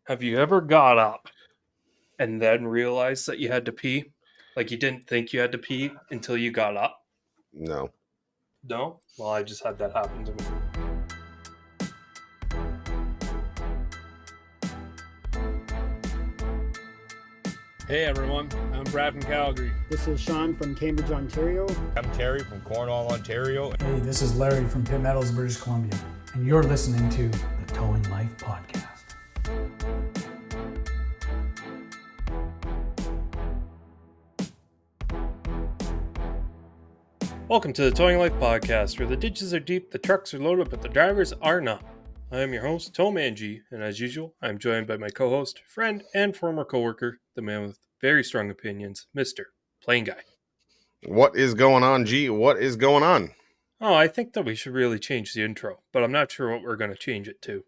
Have you ever got up and then realized that you had to pee? Like you didn't think you had to pee until you got up? No. No? Well, I just had that happen to me. Hey everyone, I'm Brad from Calgary. This is Sean from Cambridge, Ontario. I'm Terry from Cornwall, Ontario. Hey, this is Larry from Pitt Meadows, British Columbia, and you're listening to the Towing Life podcast. Welcome to the Towing Life podcast, where the ditches are deep, the trucks are loaded, but the drivers are not. I am your host, TowManG, and as usual, I am joined by my co-host, friend, and former co-worker, the man with very strong opinions, Mr. PlainGuy. What is going on, G? What is going on? Oh, I think that we should really change the intro, but I'm not sure what we're going to change it to.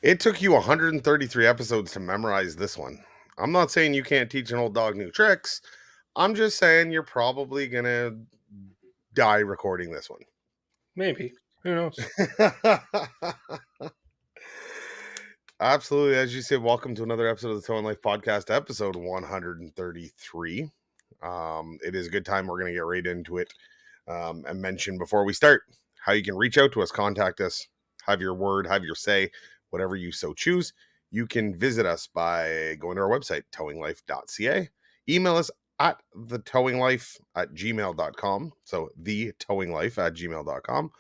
It took you 133 episodes to memorize this one. I'm not saying you can't teach an old dog new tricks. I'm just saying you're probably going to die recording this one. Maybe. Who knows? Absolutely. As you said, welcome to another episode of the Towing Life podcast, episode 133. It is a good time. We're going to get right into it and mention before we start how you can reach out to us, contact us, have your word, have your say, whatever you so choose. You can visit us by going to our website, towinglife.ca. Email us at thetowinglife@gmail.com. So thetowinglife@gmail.com.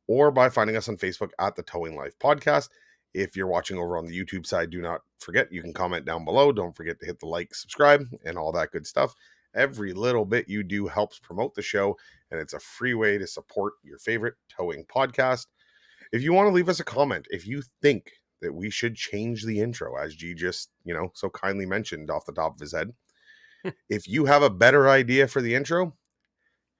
Or by finding us on Facebook at the Towing Life Podcast. If you're watching over on the YouTube side, do not forget, you can comment down below. Don't forget to hit the like, subscribe, and all that good stuff. Every little bit you do helps promote the show, and it's a free way to support your favorite towing podcast. If you want to leave us a comment, if you think that we should change the intro, as G just, so kindly mentioned off the top of his head, if you have a better idea for the intro,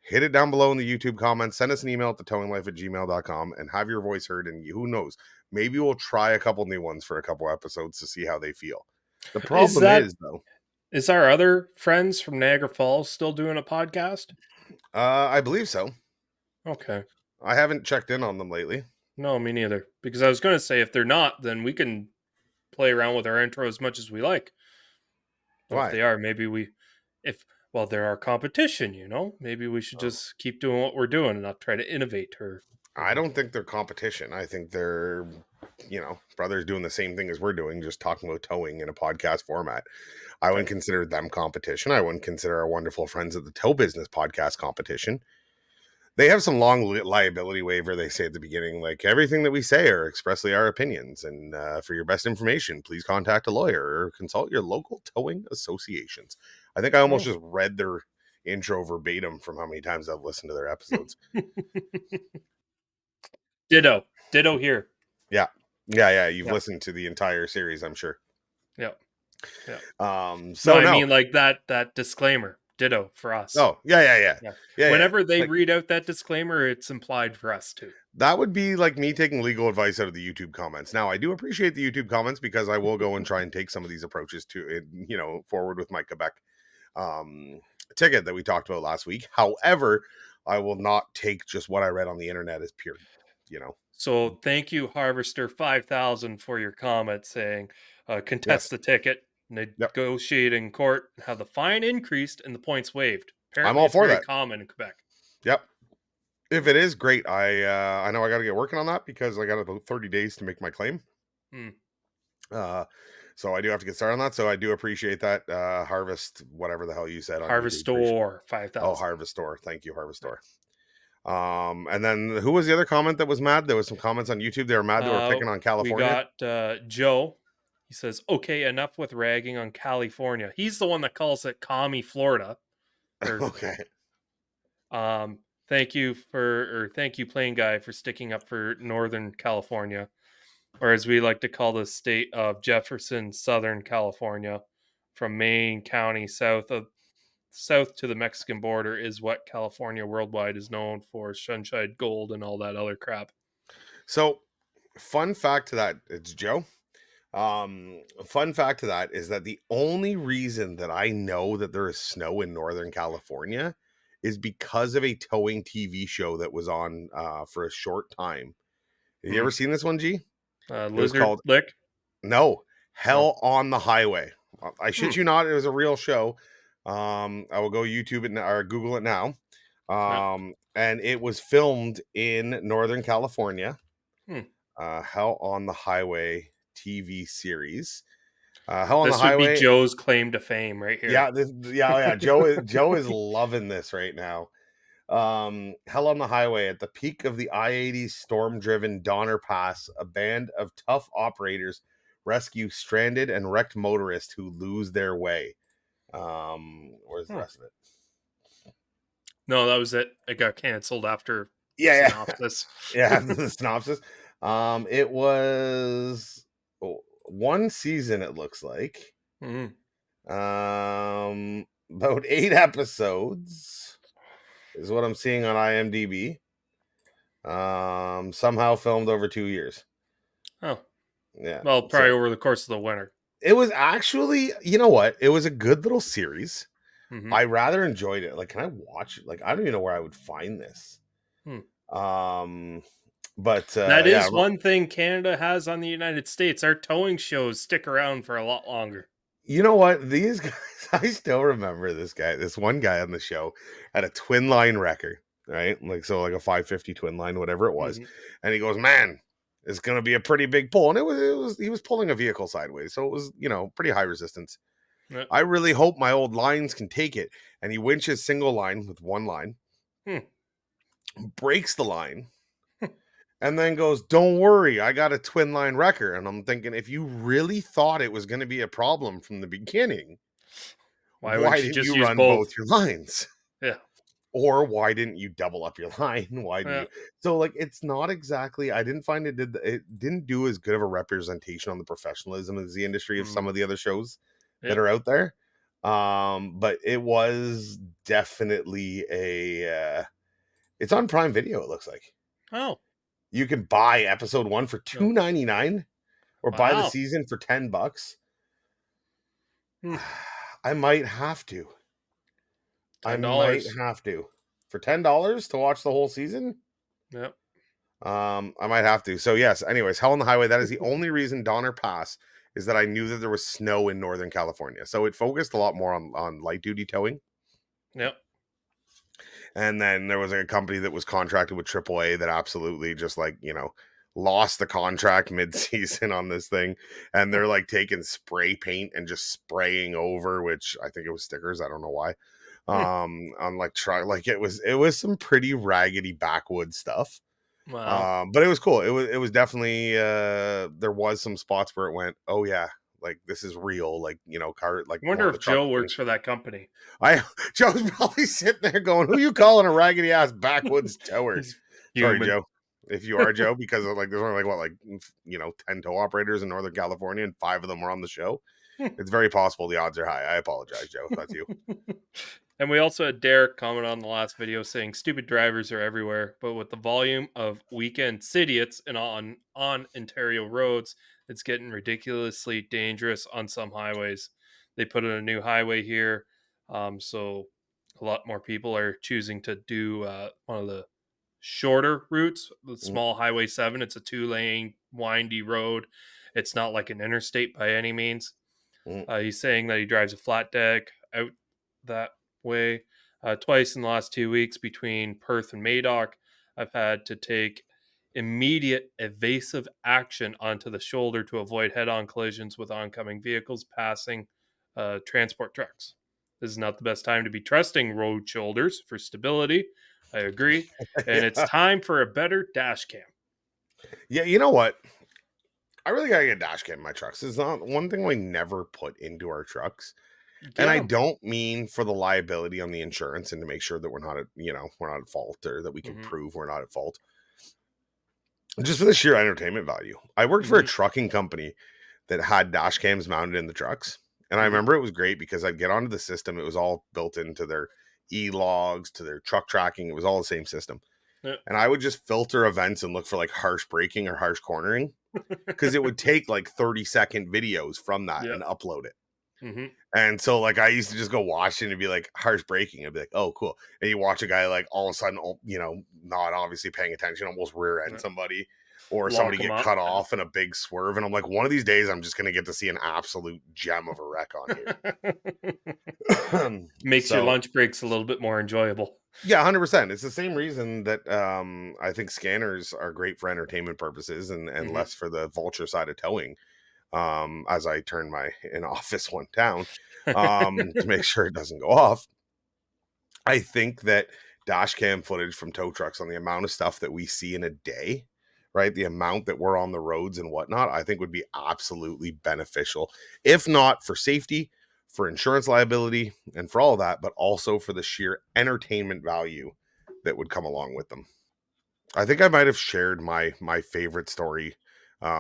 hit it down below in the YouTube comments. Send us an email at thetowinglife@gmail.com and have your voice heard. And who knows, maybe we'll try a couple new ones for a couple episodes to see how they feel. The problem is though, is our other friends from Niagara Falls still doing a podcast? I believe so. Okay. I haven't checked in on them lately. No, me neither. Because I was going to say, if they're not, then we can play around with our intro as much as we like. Why? If they are, maybe they're our competition, maybe we should just keep doing what we're doing and not try to innovate her. I don't think they're competition. I think they're, brothers doing the same thing as we're doing, just talking about towing in a podcast format. I wouldn't consider them competition. I wouldn't consider our wonderful friends at the Tow Business podcast competition. They have some long liability waiver. They say at the beginning, like, everything that we say are expressly our opinions. And for your best information, please contact a lawyer or consult your local towing associations. I think I almost just read their intro verbatim from how many times I've listened to their episodes. Ditto here. Yeah. You've listened to the entire series, I'm sure. Yeah. I mean, like that disclaimer. Ditto for us. Oh, yeah. Whenever they read out that disclaimer, it's implied for us too. That would be like me taking legal advice out of the YouTube comments. Now, I do appreciate the YouTube comments because I will go and try and take some of these approaches to, forward with my Quebec ticket that we talked about last week. However, I will not take just what I read on the internet as pure, So thank you, Harvester 5000, for your comment saying contest the ticket, negotiate in court, have the fine increased and the points waived. Apparently, I'm all for that. Common in Quebec. Yep. If it is, great. I know I got to get working on that because I got about 30 days to make my claim. So I do have to get started on that. So I do appreciate that. Harvest, whatever the hell you said. Harvestor 5000. Oh, Harvestor. Thank you, Harvestor. And then who was the other comment that was mad? There was some comments on YouTube. They were mad. They were picking on California. We got Joe. He says, okay, enough with ragging on California. He's the one that calls it commie Florida. Okay. Thank you, PlainGuy, for sticking up for Northern California, or as we like to call the state of Jefferson, Southern California, from Maine County south to the Mexican border is what California worldwide is known for, sunshine gold and all that other crap. So, fun fact to that, it's Joe. Fun fact to that is that the only reason that I know that there is snow in Northern California is because of a towing TV show that was on for a short time. Have you ever seen this one, G? Lizard Lick? No, Hell on the Highway. I shit you not, it was a real show. I will go YouTube it or Google it now. And it was filmed in Northern California. Hell on the Highway TV series. Hell on the This would be Highway. Joe's claim to fame right here. Yeah. Joe is loving this right now. Hell on the Highway. At the peak of the I-80 storm-driven Donner Pass, a band of tough operators rescue stranded and wrecked motorists who lose their way. Where's the rest of it? No, that was it. It got canceled after synopsis. After the synopsis. It was one season, it looks like. About 8 episodes is what I'm seeing on IMDb. Somehow filmed over 2 years. Oh. Yeah. Well, probably over the course of the winter. It was actually, you know what? It was a good little series. I rather enjoyed it. Like, can I watch it? Like, I don't even know where I would find this. But that is one thing Canada has on the United States. Our towing shows stick around for a lot longer. You know what? These guys, I still remember this one guy on the show had a twin line wrecker, right? Like a 550 twin line, whatever it was. And he goes, man, it's going to be a pretty big pull. And he was pulling a vehicle sideways. So it was, pretty high resistance. Yep. I really hope my old lines can take it. And he winches single line with one line, breaks the line, and then goes, don't worry, I got a twin line wrecker. And I'm thinking, if you really thought it was going to be a problem from the beginning, why didn't you run both your lines? Yeah. Or why didn't you double up your line? Why didn't you? So, like, it's not exactly, I didn't find it didn't do as good of a representation on the professionalism as the industry of some of the other shows that are out there. But it was definitely it's on Prime Video, it looks like. Oh. You can buy episode 1 for $2.99 or buy the season for $10. I might have to. $10. I might have to. For $10 to watch the whole season? Yep. I might have to. So yes, anyways, Hell on the Highway, that is the only reason Donner Pass is that I knew that there was snow in Northern California. So it focused a lot more on light duty towing. Yep. And then there was a company that was contracted with AAA that absolutely just lost the contract mid-season on this thing. And they're taking spray paint and just spraying over, which I think it was stickers. I don't know why. On it was some pretty raggedy backwood stuff. Wow. But it was cool. It was definitely there was some spots where it went, oh yeah, this is real, car. I wonder if Joe works for that company. Joe's probably sitting there going, who you calling a raggedy ass backwoods tower? Sorry, Joe. If you are Joe, because there's only 10 tow operators in Northern California and 5 of them were on the show. It's very possible the odds are high. I apologize, Joe, if that's you. And we also had Derek comment on the last video saying stupid drivers are everywhere, but with the volume of weekend idiots and on Ontario roads, it's getting ridiculously dangerous on some highways. They put in a new highway here, so a lot more people are choosing to do one of the shorter routes, the small Highway 7. It's a 2-lane windy road. It's not like an interstate by any means. He's saying that he drives a flat deck out that way twice in the last 2 weeks between Perth and Madoc. I've had to take immediate evasive action onto the shoulder to avoid head-on collisions with oncoming vehicles passing transport trucks. This is not the best time to be trusting road shoulders for stability. I agree. And it's time for a better dash cam. Yeah, you know what? I really gotta get a dash cam in my trucks. It's not one thing we never put into our trucks. And I don't mean for the liability on the insurance and to make sure that we're not at fault, or that we can prove we're not at fault. Just for the sheer entertainment value. I worked for a trucking company that had dash cams mounted in the trucks. And I remember it was great because I'd get onto the system. It was all built into their e-logs, to their truck tracking. It was all the same system. Yeah. And I would just filter events and look for harsh braking or harsh cornering, because it would take 30-second videos from that and upload it. And so I used to just go watch it and be harsh braking. I'd be oh, cool. And you watch a guy all of a sudden, not obviously paying attention, almost rear end somebody. or Lock somebody 'em get up. cut off in a big swerve. And I'm like, one of these days, I'm just going to get to see an absolute gem of a wreck on here. Makes your So, lunch breaks a little bit more enjoyable. yeah, 100%. It's the same reason that I think scanners are great for entertainment purposes and Mhm. less for the vulture side of towing. As I turn my in office one down to make sure it doesn't go off. I think that dash cam footage from tow trucks on the amount of stuff that we see in a day, right? The amount that we're on the roads and whatnot, I think would be absolutely beneficial, if not for safety, for insurance liability, and for all of that, but also for the sheer entertainment value that would come along with them. I think I might have shared my favorite story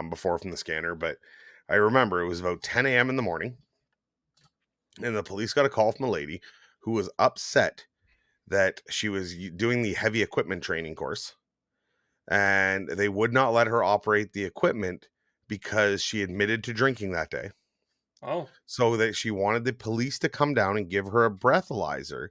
before from the scanner, but I remember it was about 10 a.m. in the morning, and the police got a call from a lady who was upset that she was doing the heavy equipment training course and they would not let her operate the equipment because she admitted to drinking that day. Oh. So that she wanted the police to come down and give her a breathalyzer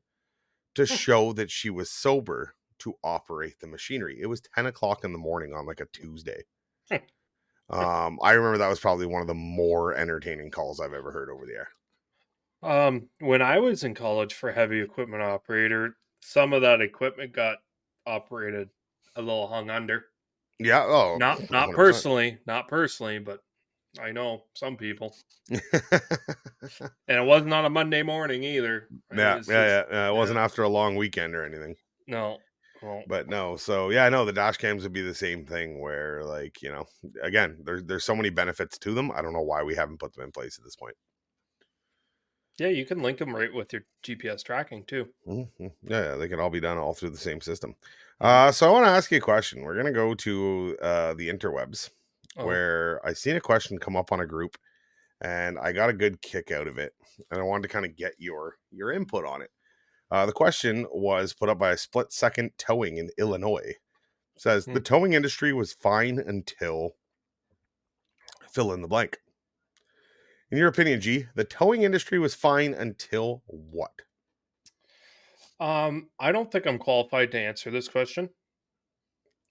to show that she was sober to operate the machinery. It was 10 o'clock in the morning on like a Tuesday. I remember that was probably one of the more entertaining calls I've ever heard over the air. When I was in college for heavy equipment operator, some of that equipment got operated a little hung under. Yeah. Oh, Not 100%. not personally, but I know some people. And it wasn't on a Monday morning either. It Yeah, was yeah, just yeah. It wasn't after a long weekend or anything. no. Well, But no, so yeah, I know the dash cams would be the same thing where, like, again, there's so many benefits to them. I don't know why we haven't put them in place at this point. yeah, you can link them right with your GPS tracking too. Yeah, they can all be done all through the same system. Mhm. So I want to ask you a question. We're gonna go to the interwebs Oh. where I seen a question come up on a group and I got a good kick out of it, and I wanted to kind of get your input on it. The question was put up by a Split Second Towing in Illinois. It says Hmm. the towing industry was fine until fill in the blank. In your opinion, G, the towing industry was fine until what? I don't think I'm qualified to answer this question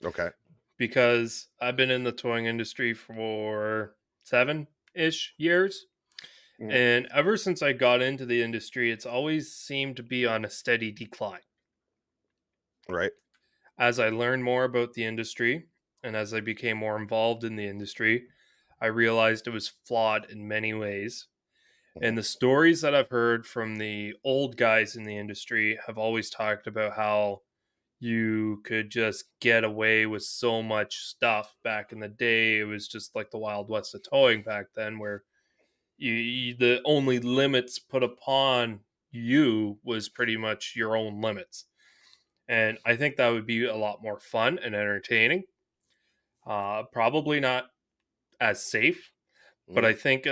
Okay. because I've been in the towing industry for 7-ish years. Mm, And ever since I got into the industry, it's always seemed to be on a steady decline. right. As I learned more about the industry and as I became more involved in the industry, I realized it was flawed in many ways. Mhm. And the stories that I've heard from the old guys in the industry have always talked about how you could just get away with so much stuff back in the day. It was just like the Wild West of towing back then, where the only limits put upon you was pretty much your own limits. And I think that would be a lot more fun and entertaining. Probably not as safe, but Mm, I think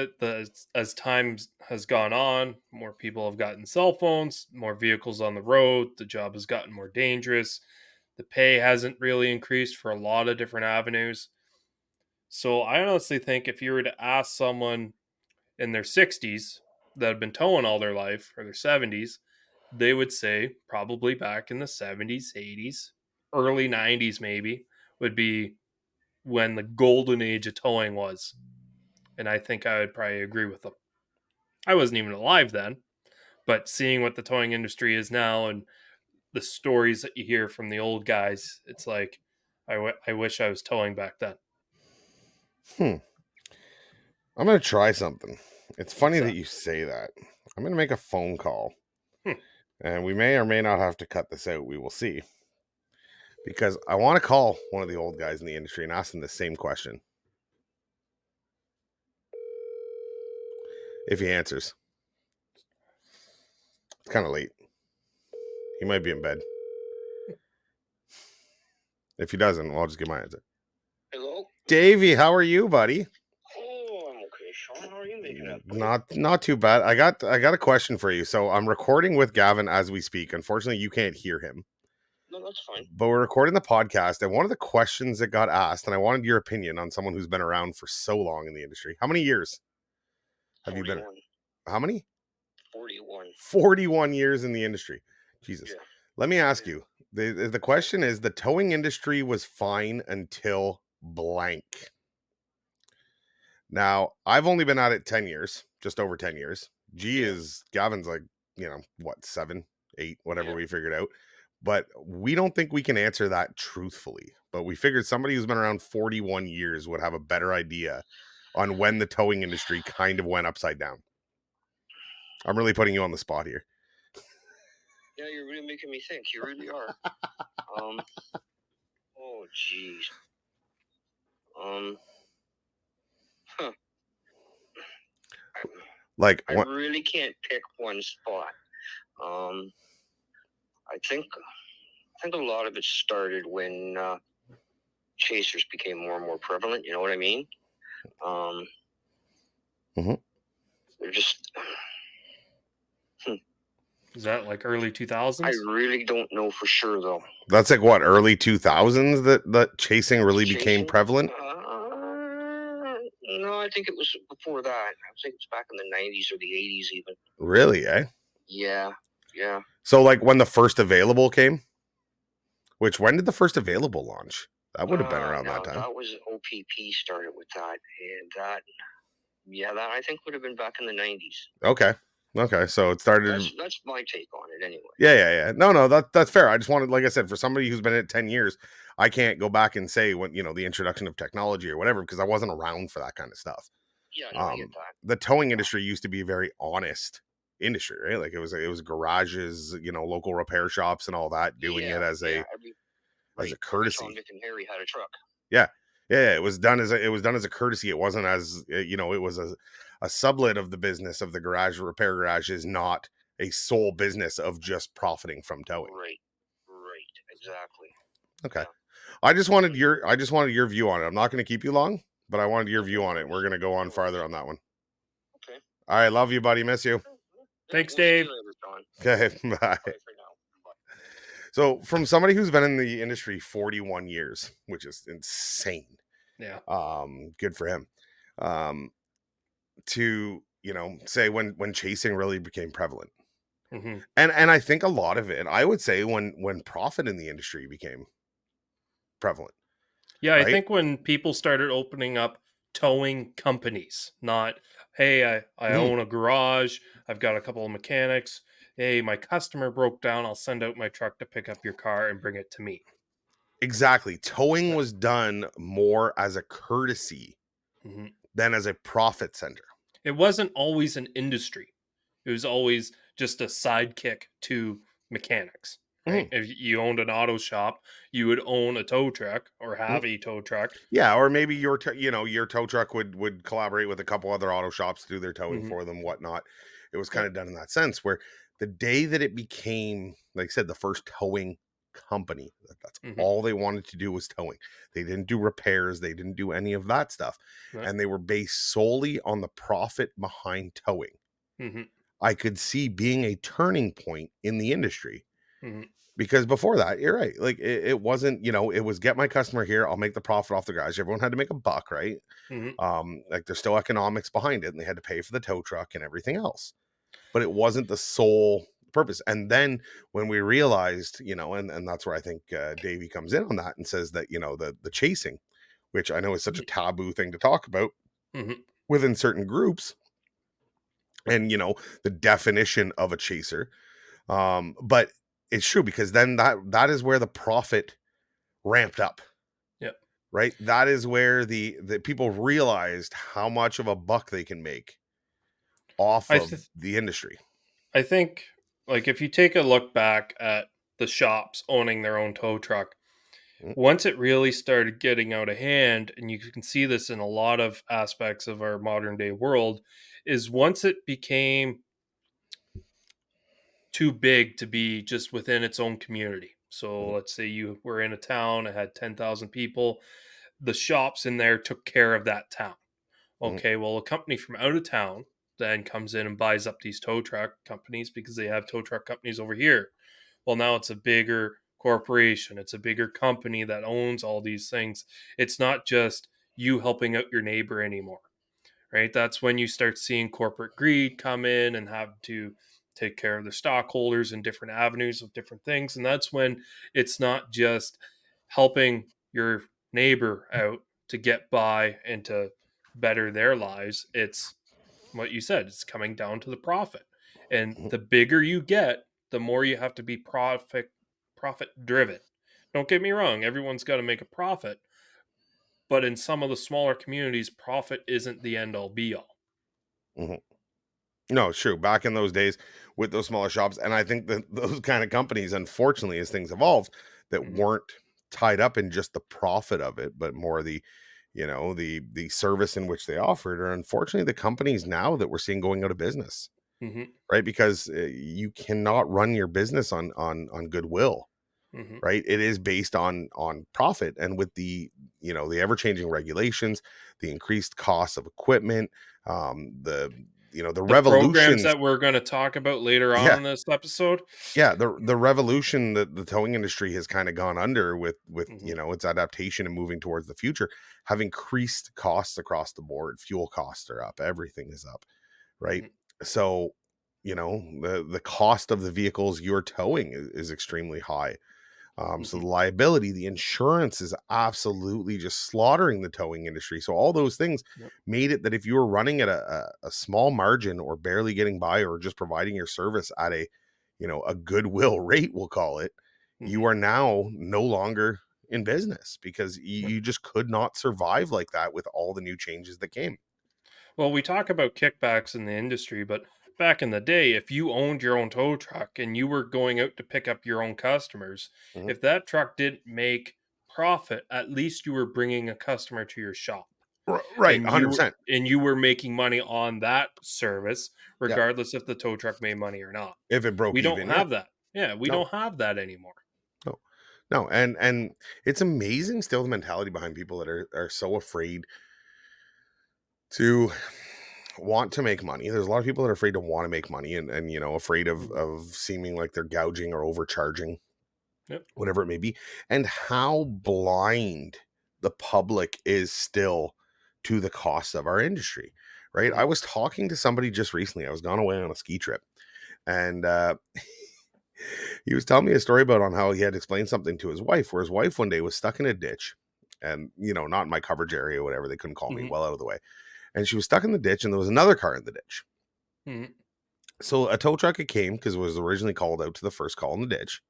as time has gone on, more people have gotten cell phones, more vehicles on the road. The job has gotten more dangerous. The pay hasn't really increased for a lot of different avenues. So I honestly think if you were to ask someone in their 60s that have been towing all their life or their 70s, they would say probably back in the 70s, 80s, early 90s, maybe would be when the golden age of towing was. And I think I would probably agree with them. I wasn't even alive then, but seeing what the towing industry is now and the stories that you hear from the old guys, it's like, I wish I was towing back then. hmm. I'm going to try something. It's What's funny that that? you say that. I'm going to make a phone call, Hmm. and we may or may not have to cut this out. We will see. Because I want to call one of the old guys in the industry and ask them the same question. If he answers, it's kind of late. He might be in bed. If he doesn't, well, I'll just give my answer. Hello? Davey, how are you, buddy? Oh, I'm okay, Sean. How are you making out, buddy? Not too bad. I got a question for you. So I'm recording with Gavin as we speak. Unfortunately, you can't hear him. No, that's fine. But we're recording the podcast, and one of the questions that got asked, and I wanted your opinion on someone who's been around for so long in the industry. How many years have you been? 41. How many? 41. 41 years in the industry. Jesus. Yeah. Let me ask you. The question is the towing industry was fine until blank. Now, I've only been at it 10 years, just over 10 years. Gavin's like, 7, 8, whatever we figured out. But we don't think we can answer that truthfully. But we figured somebody who's been around 41 years would have a better idea on when the towing industry kind of went upside down. I'm really putting you on the spot here. Yeah, you're really making me think. You really are. Oh, jeez. Huh. Like, I really can't pick one spot. I think a lot of it started when chasers became more and more prevalent. You know what I mean? They're just. Is that like early 2000s? I really don't know for sure, though. That's like what, early 2000s that chasing really became prevalent? No, I think it was before that. I think it was back in the 90s or the 80s even. Really, eh? Yeah. So like when the first available came? When did the first available launch? That would have been around that time. That was OPP started with that. And that I think would have been back in the 90s. Okay, so it started. That's my take on it, anyway. Yeah. No, that's fair. I just wanted, like I said, for somebody who's been in it 10 years, I can't go back and say when the introduction of technology or whatever because I wasn't around for that kind of stuff. Yeah, no, I get that. The towing industry used to be a very honest industry, right? Like it was garages, local repair shops and all that doing it as a courtesy. Tom, Dick, and Harry had a truck. Yeah. It was done as a courtesy. It wasn't as it was a sublet of the business of the repair garage is not a sole business of just profiting from towing. Right, exactly. Okay. Yeah. I just wanted your view on it. I'm not going to keep you long, but I wanted your view on it. We're going to go on farther on that one. Okay. All right, love you, buddy. Miss you. Thanks, Dave. Okay, bye. So, from somebody who's been in the industry 41 years, which is insane. Yeah. Good for him. To say when chasing really became prevalent. Mm-hmm. And I think a lot of it, I would say when profit in the industry became prevalent. Yeah, right? I think when people started opening up towing companies, not, hey, I own a garage, I've got a couple of mechanics, hey, my customer broke down, I'll send out my truck to pick up your car and bring it to me. Exactly. Towing was done more as a courtesy than as a profit center. It wasn't always an industry. It was always just a sidekick to mechanics. Right? If you owned an auto shop, you would own a tow truck or have a tow truck. Yeah, or maybe your tow truck would collaborate with a couple other auto shops to do their towing for them, whatnot. It was kind of done in that sense where the day that it became, like I said, the first towing company, that's all they wanted to do was towing. They didn't do repairs. They didn't do any of that stuff. And they were based solely on the profit behind towing. I could see being a turning point in the industry. Because before that, you're right. Like it wasn't, it was get my customer here. I'll make the profit off the garage. Everyone had to make a buck, right? Like there's still economics behind it and they had to pay for the tow truck and everything else, but it wasn't the sole purpose. And then when we realized, and that's where I think Davey comes in on that and says that, the chasing, which I know is such a taboo thing to talk about within certain groups and, the definition of a chaser. But it's true because then that is where the profit ramped up. Yeah. Right. That is where the people realized how much of a buck they can make off of the industry. I think like if you take a look back at the shops owning their own tow truck, once it really started getting out of hand, and you can see this in a lot of aspects of our modern day world, is once it became too big to be just within its own community. So let's say you were in a town, it had 10,000 people. The shops in there took care of that town. Okay, well, a company from out of town then comes in and buys up these tow truck companies because they have tow truck companies over here. Well, now it's a bigger corporation. It's a bigger company that owns all these things. It's not just you helping out your neighbor anymore, right? That's when you start seeing corporate greed come in and have to take care of the stockholders in different avenues of different things. And that's when it's not just helping your neighbor out to get by and to better their lives. It's what you said, it's coming down to the profit. And Mhm. the bigger you get, the more you have to be profit driven. Don't get me wrong, everyone's got to make a profit, but in some of the smaller communities, profit isn't the end all be all. Mhm. No, it's true. Back in those days with those smaller shops, and I think that those kind of companies, unfortunately, as things evolved, that Mhm. weren't tied up in just the profit of it, but more the, the service in which they offered, are unfortunately the companies now that we're seeing going out of business, Mhm. right? Because you cannot run your business on goodwill, Mhm. right? It is based on profit, and with the ever changing regulations, the increased costs of equipment, the The programs revolutions. that we're going to talk about later on Yeah, in this episode. yeah, the revolution that the towing industry has kind of gone under with Mhm. its adaptation and moving towards the future have increased costs across the board. Fuel costs are up, everything is up, right? Mhm. So, the cost of the vehicles you're towing is extremely high. So Mhm. the liability, the insurance is absolutely just slaughtering the towing industry. So all those things Yep. made it that if you were running at a small margin, or barely getting by, or just providing your service at a goodwill rate, we'll call it, you Mhm. are now no longer in business, because Yep. you just could not survive like that with all the new changes that came. Well, we talk about kickbacks in the industry, but back in the day, if you owned your own tow truck and you were going out to pick up your own customers, Mhm. if that truck didn't make profit, at least you were bringing a customer to your shop, Right, and you 100%. were making money on that service, Yeah. regardless if the tow truck made money or not. If it broke We don't even, yeah. have that. Yeah, we No. don't have that anymore. No. No, and it's amazing still the mentality behind people that are so afraid to want to make money. There's a lot of people that are afraid to want to make money, and afraid of Mhm. of seeming like they're gouging or overcharging, Yep. whatever it may be, and how blind the public is still to the cost of our industry. Right? I Mhm. was talking to somebody just recently. I was gone away on a ski trip, and he was telling me a story about on how he had explained something to his wife, where his wife one day was stuck in a ditch, and not in my coverage area or whatever. They couldn't call me, Mhm. well out of the way. And she was stuck in the ditch, and there was another car in the ditch. Mhm. So a tow truck came, because it was originally called out to the first call in the ditch,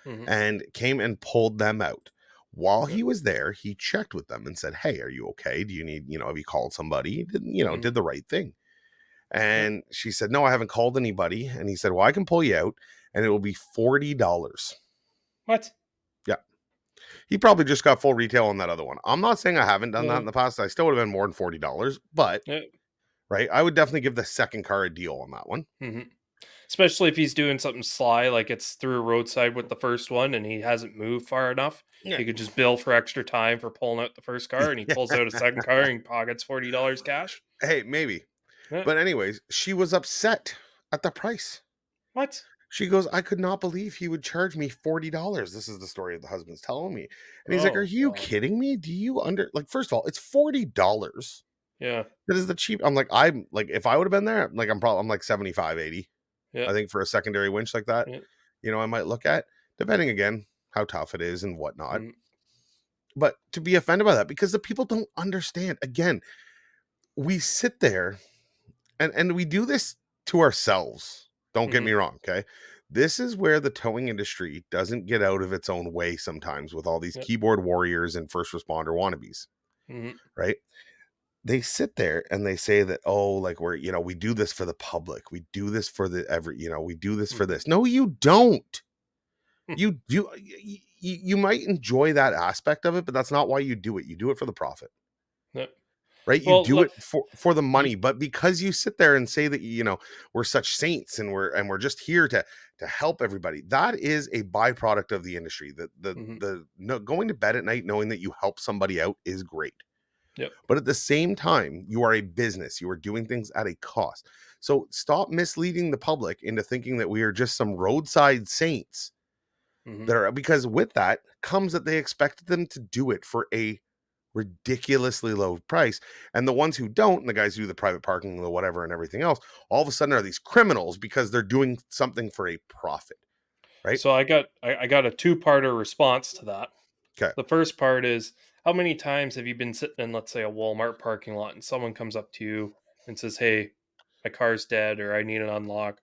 Mhm. and came and pulled them out. While Yep. he was there, he checked with them and said, "Hey, are you okay? Do you need, have you called somebody?" He did, Mhm. did the right thing. Yep. And she said, "No, I haven't called anybody." And he said, "Well, I can pull you out, and it will be $40." What? Yeah. He probably just got full retail on that other one. I'm not saying I haven't done that Yeah. in the past. I still would have been more than $40, but Yeah. right, I would definitely give the second car a deal on that one. Mhm. Especially if he's doing something sly, like it's through Roadside with the first one and he hasn't moved far enough. Yeah. He could just bill for extra time for pulling out the first car, and he pulls out a second car and pockets $40 cash. Hey, maybe. Yeah. But anyways, she was upset at the price. What? She goes, "I could not believe he would charge me $40." This is the story the husband's telling me. And he's like, "Are Oh you god. kidding me? Do you like, first of all, it's $40. Yeah. That is the cheap. I'm like, if I would have been there, like, I'm like 75, 80. Yeah. I think for a secondary winch like that, Yeah. I might look at, depending again how tough it is and whatnot. Mm. But to be offended by that, because the people don't understand. Again, we sit there and we do this to ourselves. Don't get Mhm. me wrong, okay? This is where the towing industry doesn't get out of its own way sometimes, with all these Yep. keyboard warriors and first responder wannabes, Mhm. right? They sit there and they say that, oh, like, we do this for the public. We do this for we do this for Mhm. this. No, you don't. You might enjoy that aspect of it, but that's not why you do it. You do it for the profit. Yep. Right? You Well, do look, it for the you money, but because you sit there and say that, we're such saints, and we're just here to help everybody. That is a byproduct of the industry. Mhm. The no, going to bed at night knowing that you help somebody out is great. Yep. But at the same time, you are a business. You are doing things at a cost. So stop misleading the public into thinking that we are just some roadside saints, Mhm. because with that comes that they expected them to do it for a ridiculously low price. And the ones who don't, and the guys who do the private parking, the whatever, and everything else, all of a sudden are these criminals because they're doing something for a profit, right? So I got a two-parter response to that. Okay. The first part is, how many times have you been sitting in, let's say, a Walmart parking lot and someone comes up to you and says, "Hey, my car's dead," or "I need an unlock,"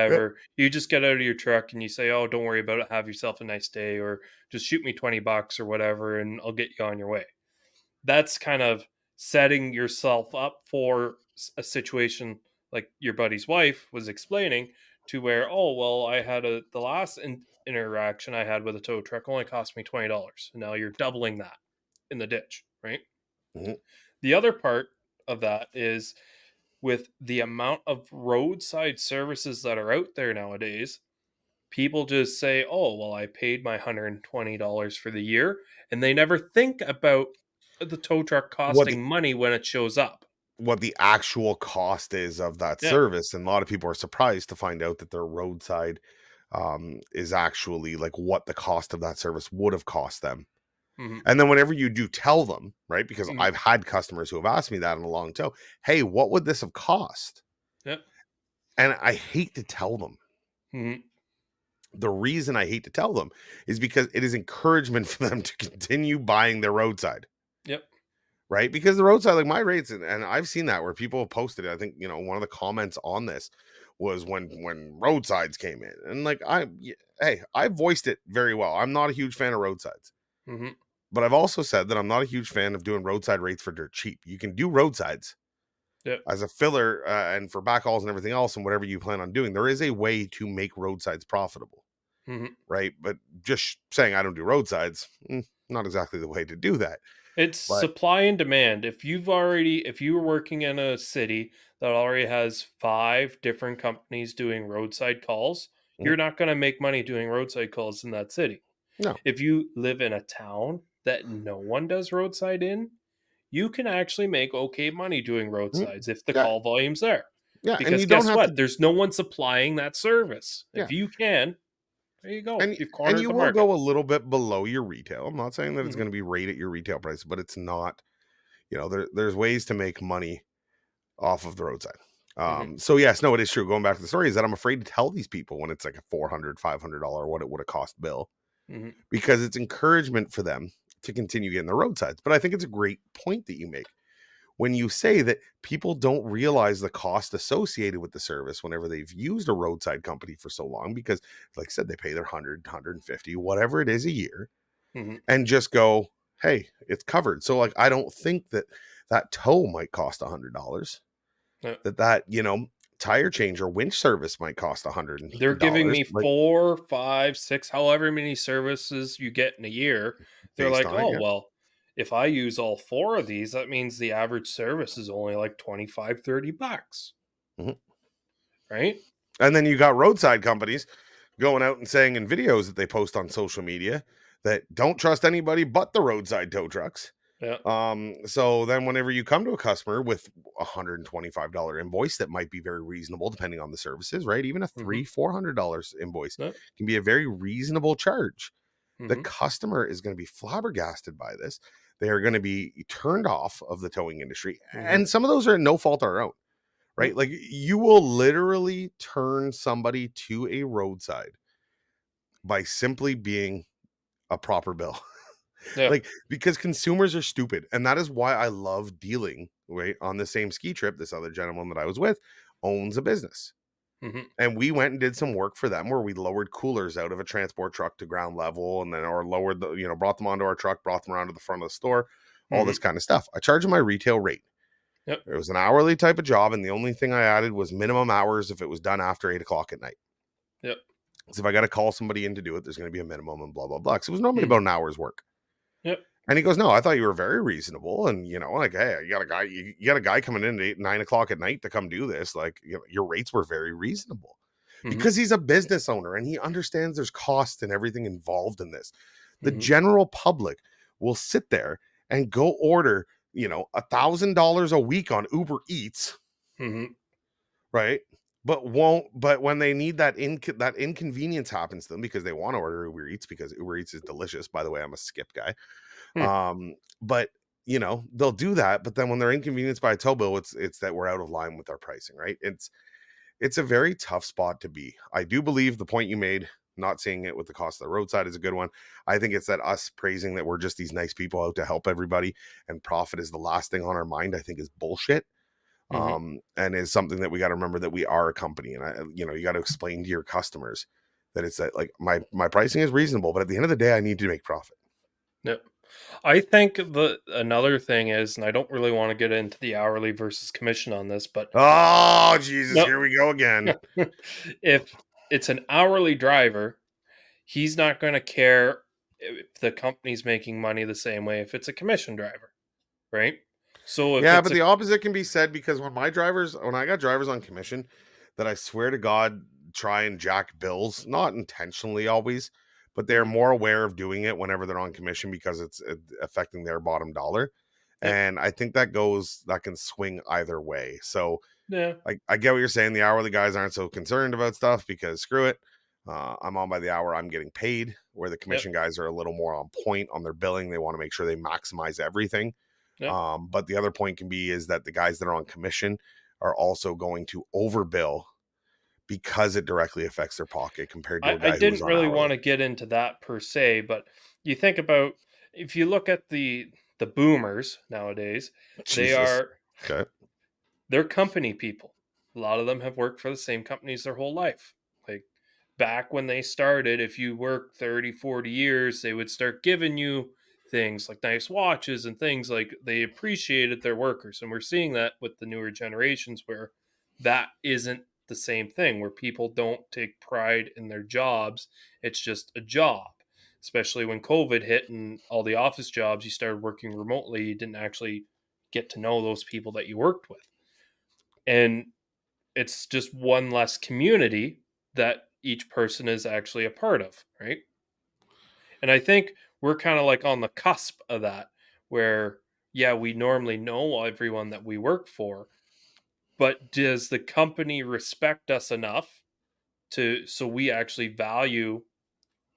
Yep. whatever. You just get out of your truck and you say, "Oh, don't worry about it. Have yourself a nice day," or "Just shoot me $20 or whatever and I'll get you on your way." That's kind of setting yourself up for a situation like your buddy's wife was explaining, to where, oh well, I had the last interaction I had with a tow truck only cost me $20. Now you're doubling that in the ditch, right? Mhm. The other part of that is, with the amount of roadside services that are out there nowadays, people just say, "Oh, well, I paid my $120 for the year," and they never think about the tow truck What the costing money when it shows up. what the actual cost is of that Yeah. service, and a lot of people are surprised to find out that their roadside is actually like what the cost of that service would have cost them. Mhm. And then whenever you do tell them, right? Because Mhm. I've had customers who have asked me that in a long tow, hey, what would this have cost? Yep. And I hate to tell them. Mhm. The reason I hate to tell them is because it is encouragement for them to continue buying their roadside, Yep. right? Because the roadside, like my rates, and I've seen that where people have posted it. I think, one of the comments on this was when roadsides came in. And like hey, I voiced it very well. I'm not a huge fan of roadsides. Mhm. But I've also said that I'm not a huge fan of doing roadside rates for dirt cheap. You can do roadsides Yep. as a filler and for backhauls and everything else, and whatever you plan on doing. There is a way to make roadsides profitable, Mhm. right? But just saying I don't do roadsides, not exactly the way to do that. It's But supply and demand. If you were working in a city that already has 5 different companies doing roadside calls, mhm, you're not gonna make money doing roadside calls in that city. no, If you live in a town that no one does roadside in, you can actually make okay money doing mhm, roadsides if the yeah, call volume's there. yeah, and Because you don't guess have what? to, There's no one supplying that service. yeah, If you can, there you go. and You've and cornered you the will market. go a little bit below your retail. I'm not saying that it's Mhm. going to be right at your retail price, but it's not. There's ways to make money off of the roadside. Mhm. So yes, no, it is true. Going back to the story is that I'm afraid to tell these people when it's like a $400, $500 what it would have cost bill, Mhm. because it's encouragement for them to continue getting the roadsides. But I think it's a great point that you make when you say that people don't realize the cost associated with the service whenever they've used a roadside company for so long, because like I said, they pay their 100, whatever it is a year, Mhm. and just go, hey, it's covered. So like, I don't think that that tow might cost $100, Yeah. that tire change or winch service might cost They're giving $100, me like 4, 5, 6, however many services you get in a year. They're based like, on it. "Oh, Yeah. well, if I use all 4 of these, that means the average service is only like 25, $30, Mhm. right?" And then you got roadside companies going out and saying in videos that they post on social media that don't trust anybody but the roadside tow trucks. Yeah. So then whenever you come to a customer with $125 invoice that might be very reasonable depending on the services, right? Even a Mhm. $300, $400 invoice Yeah. can be a very reasonable charge. The Mhm. customer is going to be flabbergasted by this. They are going to be turned off of the towing industry. Mhm. And some of those are no fault of our own, Yeah. right? Like you will literally turn somebody to a roadside by simply being a proper bill. Yeah. Like, because consumers are stupid. And that is why I love dealing, right? On the same ski trip, this other gentleman that I was with owns a business. Mhm. And we went and did some work for them where we lowered coolers out of a transport truck to ground level, and then or lowered brought them onto our truck, brought them around to the front of the store, all this Mhm. kind of stuff. I charge them my retail rate. Yep. It was an hourly type of job, and the only thing I added was minimum hours if it was done after 8 o'clock at night. Yep. So if I got to call somebody in to do it, there's going to be a minimum and blah, blah, blah. So it was normally Mhm. about an hour's work. Yep. And he goes, no, I thought you were very reasonable. And, like, hey, you got a guy coming in at 8, 9 o'clock at night to come do this. Like, your rates were very reasonable, Mhm. because he's a business owner and he understands there's cost and everything involved in this. The Mhm. general public will sit there and go order, $1,000 a week on Uber Eats, Mhm. right? But when they need that inconvenience happens to them because they want to order Uber Eats because Uber Eats is delicious. By the way, I'm a skip guy. Hmm. But they'll do that, but then when they're inconvenienced by a tow bill, it's that we're out of line with our pricing, right? It's a very tough spot to be. I do believe the point you made Not seeing it with the cost of the roadside is a good one. I think it's that us praising that we're just these nice people out to help everybody and profit is the last thing on our mind, I think is bullshit. Mhm. And is something that we got to remember that we are a company. And you got to explain to your customers that it's that like my pricing is reasonable, but at the end of the day, I need to make profit. Yep. I think another thing is, and I don't really want to get into the hourly versus commission on this, but Oh, Jesus, no, here we go again. if it's an hourly driver, he's not going to care if the company's making money the same way if it's a commission driver, right? So if Yeah, it's but a the opposite can be said because when I got drivers on commission that I swear to God try and jack bills, not intentionally always, but they're Mhm. more aware of doing it whenever they're on commission because it's affecting their bottom dollar. Yep. And I think that can swing either way. So Yeah. I get what you're saying. The hourly guys aren't so concerned about stuff because screw it. I'm on by the hour, I'm getting paid, where the Yep. commission guys are a little more on point on their billing. They want to make sure they maximize everything. Yep. But the other point can be is that the guys that are on commission are also going to overbill because it directly affects their pocket compared to a I guy who's didn't on really hourly. want to get into that per se, but you think about, if you look at the boomers nowadays, they Jesus. are Okay. they're company people. A lot of them have worked for the same companies their whole life. Like back when they started, if you worked 30, 40 years, they would start giving you things like nice watches and things like they appreciated their workers. And we're seeing that with the newer generations where that isn't the same thing, where people don't take pride in their jobs. It's just a job. Especially when COVID hit and all the office jobs, you started working remotely, you didn't actually get to know those people that you worked with. And it's just one less community that each person is actually a part of, right? And I think we're kind of like on the cusp of that, where, yeah, we normally know everyone that we work for, but does the company respect us enough to so we actually value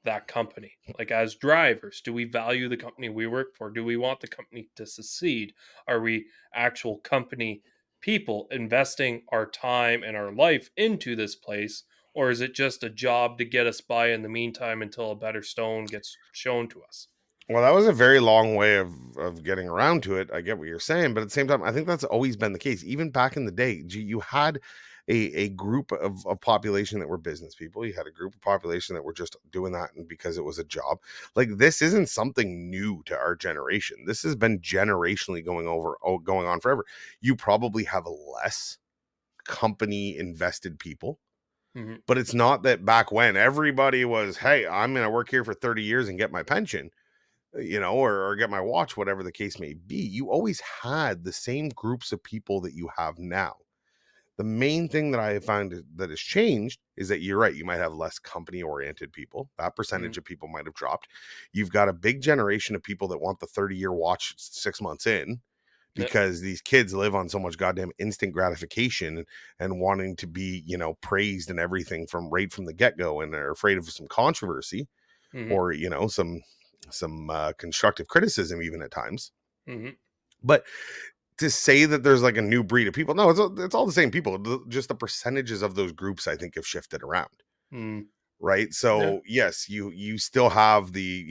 that company? Like as drivers, do we value the company we work for? Do we want the company to succeed? Are we actual company people investing our time and our life into this place? Or is it just a job to get us by in the meantime until a better stone gets shown to us? Well, that was a very long way of getting around to it. I get what you're saying, but at the same time, I think that's always been the case. Even back in the day, you had a group of population that were business people. You had a group of population that were just doing that and because it was a job. Like this isn't something new to our generation. This has been generationally going on forever. You probably have less company invested people, Hmm. but it's not that back when everybody was, hey, I'm going to work here for 30 years and get my pension, or get my watch, whatever the case may be. You always had the same groups of people that you have now. The main thing that I have found that has changed is that you're right. You might have less company oriented people. That Hmm. percentage of people might have dropped. You've got a big generation of people that want the 30-year watch 6 months in Yep. because these kids live on so much goddamn instant gratification and wanting to be, praised and everything from right from the get-go and are afraid of some controversy Hmm. or, some constructive criticism even at times. Hmm. But to say that there's like a new breed of people, no, it's all the same people. Just the percentages of those groups I think have shifted around, Mm. right? Yeah. So yes, you still have the,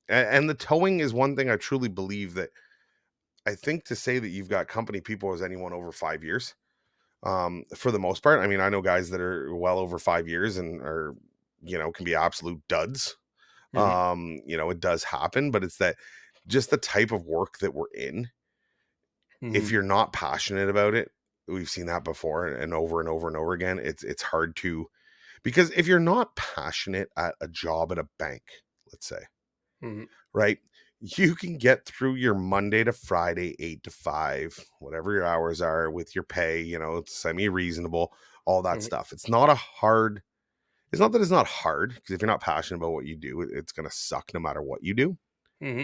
and the towing is one thing I truly believe that I think to say that you've got company people as anyone over 5 years, for the most part. I mean, I know guys that are well over 5 years and are, can be absolute duds. Hmm. It does happen, but it's that just the type of work that we're in. If Hmm. you're not passionate about it, we've seen that before and over and over and over again. It's hard to, because if you're not passionate at a job at a bank, let's say, Hmm. right? You can get through your Monday to Friday, 8 to 5, whatever your hours are with your pay, it's semi-reasonable, all that Hmm. stuff. It's not that it's not hard, because if you're not passionate about what you do, it's going to suck no matter what you do. Hmm.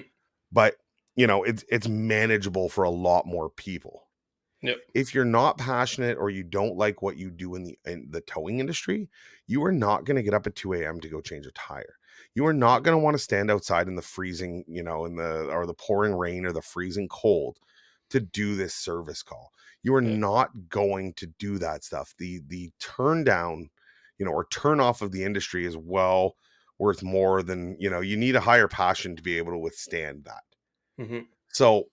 But, it's manageable for a lot more people. Yep. If you're not passionate or you don't like what you do in the towing industry, you are not going to get up at 2 a.m. to go change a tire. You are not going to want to stand outside in the freezing, or the pouring rain or the freezing cold to do this service call. You are Yep. not going to do that stuff. The turn down, or turn off of the industry is well worth more than, you need a higher passion to be able to withstand that. Mm-hmm. So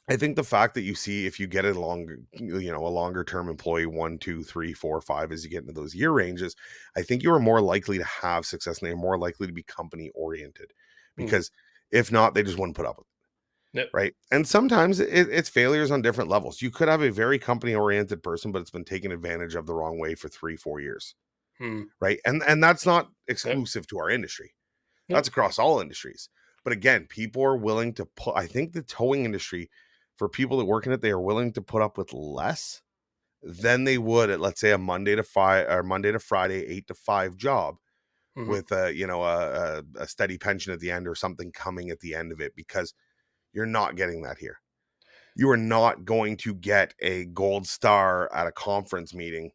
I think the fact that you see, if you get a longer term employee, 1, 2, 3, 4, 5, as you get into those year ranges, I think you are more likely to have success and they're more likely to be company oriented, because if not, they just wouldn't put up with it. Yep. Right. And sometimes it's failures on different levels. You could have a very company oriented person, but it's been taken advantage of the wrong way for 3-4 years. Right. And that's not exclusive to our industry. That's across all industries. But again, people are willing to put, I think the towing industry, for people that work in it, they are willing to put up with less than they would at, let's say, a Monday to Friday, 8 to 5 job with a steady pension at the end or something coming at the end of it, because you're not getting that here. You are not going to get a gold star at a conference meeting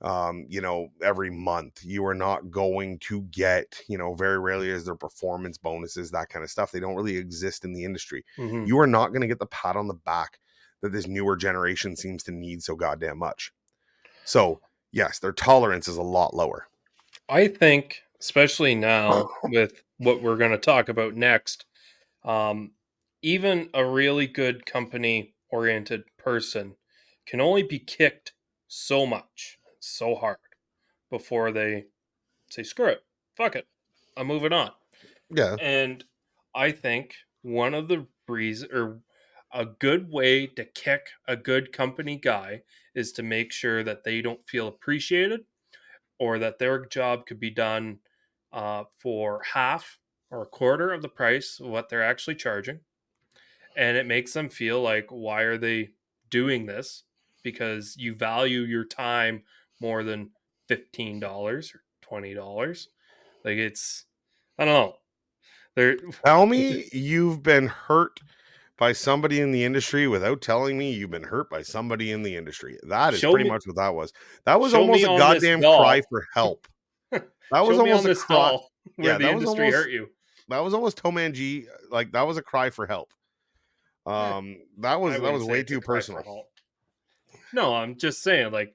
every month. You are not going to get, very rarely is there performance bonuses, that kind of stuff. They don't really exist in the industry. You are not going to get the pat on the back that this newer generation seems to need so goddamn much. So yes, their tolerance is a lot lower. I think, especially now with what we're going to talk about next, even a really good company oriented person can only be kicked so much, so hard before they say, screw it, fuck it, I'm moving on. Yeah. And I think one of the reasons, or a good way to kick a good company guy, is to make sure that they don't feel appreciated, or that their job could be done for half or a quarter of the price of what they're actually charging. And it makes them feel like, why are they doing this? Because you value your time more than $15 or $20. Like, it's, I don't know. They're Tell me you've been hurt by somebody in the industry without telling me you've been hurt by somebody in the industry. That is show pretty me much what that was. That was show almost me a on this goddamn cry doll. for help. That was Show me on almost a this cry. doll where Yeah, the that was industry almost hurt you. TowManG. Like, that was a cry for help. Eh, That I was wouldn't say way it's a too cry for personal. help. No, I'm just saying, like,